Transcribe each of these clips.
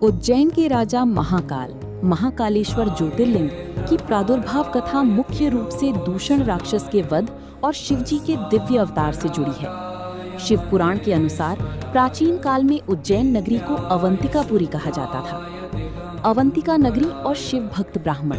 उज्जैन के राजा महाकाल महाकालेश्वर ज्योतिर्लिंग की प्रादुर्भाव कथा मुख्य रूप से दूषण राक्षस के वध और शिवजी के दिव्य अवतार से जुड़ी है। शिव पुराण के अनुसार प्राचीन काल में उज्जैन नगरी को अवंतिकापुरी कहा जाता था। अवंतिका नगरी और शिव भक्त ब्राह्मण।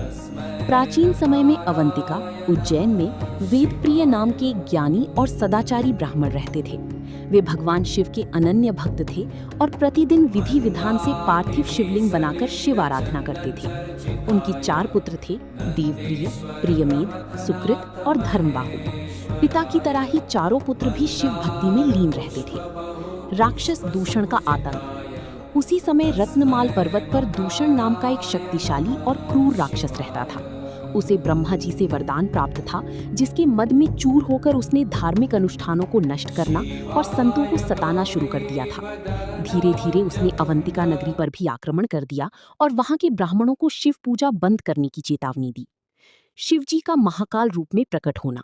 प्राचीन समय में अवंतिका उज्जैन में वेदप्रिय नाम के ज्ञानी और सदाचारी ब्राह्मण रहते थे। वे भगवान शिव के अनन्य भक्त थे और प्रतिदिन विधि विधान से पार्थिव शिवलिंग बनाकर शिव आराधना करते थे। उनकी 4 पुत्र थे, देवप्रिय, प्रियमेद, सुकृत और धर्मबाहु। पिता की तरह ही चारों पुत्र भी शिव भक्ति में लीन रहते थे। राक्षस दूषण का आतंक। उसी समय रत्नमाल पर्वत पर दूषण नाम का एक शक्तिशाली और क्रूर राक्षस रहता था। उसे ब्रह्मा जी से वरदान प्राप्त था, जिसके मद में चूर होकर उसने धार्मिक अनुष्ठानों को नष्ट करना और संतों को सताना शुरू कर दिया था। धीरे धीरे उसने अवंतिका नगरी पर भी आक्रमण कर दिया और वहां के ब्राह्मणों को शिव पूजा बंद करने की चेतावनी दी। शिवजी का महाकाल रूप में प्रकट होना।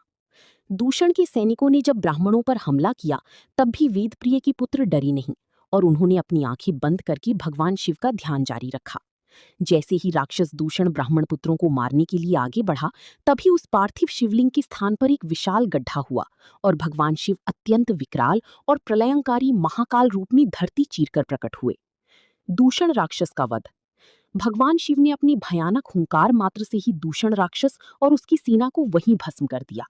दूषण के सैनिकों ने जब ब्राह्मणों पर हमला किया, तब भी वेदप्रिय के पुत्र डरे नहीं और उन्होंने अपनी आंखें बंद करके भगवान शिव का ध्यान जारी रखा। जैसे ही राक्षस दूषण ब्राह्मण पुत्रों को मारने के लिए आगे बढ़ा, तभी उस पार्थिव शिवलिंग के स्थान पर एक विशाल गड्ढा हुआ और भगवान शिव अत्यंत विकराल और प्रलयंकारी महाकाल रूप में धरती चीरकर प्रकट हुए। दूषण राक्षस का वध। भगवान शिव ने अपनी भयानक हुंकार मात्र से ही दूषण राक्षस और उसकी सेना को वहीं भस्म कर दिया।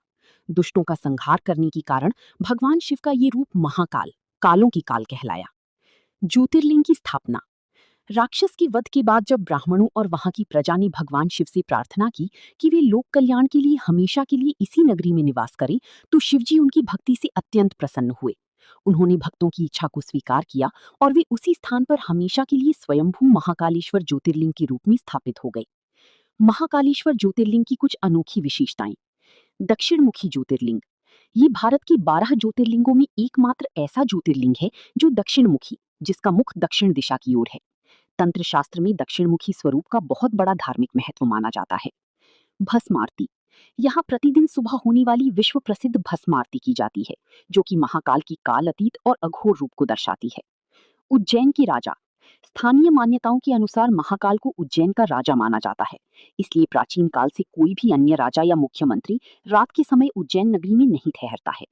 दुष्टों का संहार करने के कारण भगवान शिव का ये रूप महाकाल, कालों की काल कहलाया। ज्योतिर्लिंग की स्थापना। राक्षस के वध के बाद जब ब्राह्मणों और वहां की प्रजा ने भगवान शिव से प्रार्थना की कि वे लोक कल्याण के लिए हमेशा के लिए इसी नगरी में निवास करें, तो शिवजी उनकी भक्ति से अत्यंत प्रसन्न हुए। उन्होंने भक्तों की इच्छा को स्वीकार किया और वे उसी स्थान पर हमेशा के लिए स्वयंभू महाकालेश्वर ज्योतिर्लिंग के रूप में स्थापित हो गए। महाकालेश्वर ज्योतिर्लिंग की कुछ अनोखी विशेषताएं। दक्षिणमुखी ज्योतिर्लिंग। ये भारत के 12 ज्योतिर्लिंगों में एकमात्र ऐसा ज्योतिर्लिंग है जो दक्षिणमुखी, जिसका मुख दक्षिण दिशा की ओर है। तंत्र शास्त्र में दक्षिणमुखी स्वरूप का बहुत बड़ा धार्मिक महत्व माना जाता है। भस्म आरती। यहाँ प्रतिदिन सुबह होने वाली विश्व प्रसिद्ध भस्म आरती की जाती है, जो कि महाकाल की काल अतीत और अघोर रूप को दर्शाती है। उज्जैन के राजा। स्थानीय मान्यताओं के अनुसार महाकाल को उज्जैन का राजा माना जाता है, इसलिए प्राचीन काल से कोई भी अन्य राजा या मुख्यमंत्री रात के समय उज्जैन नगरी में नहीं ठहरता है।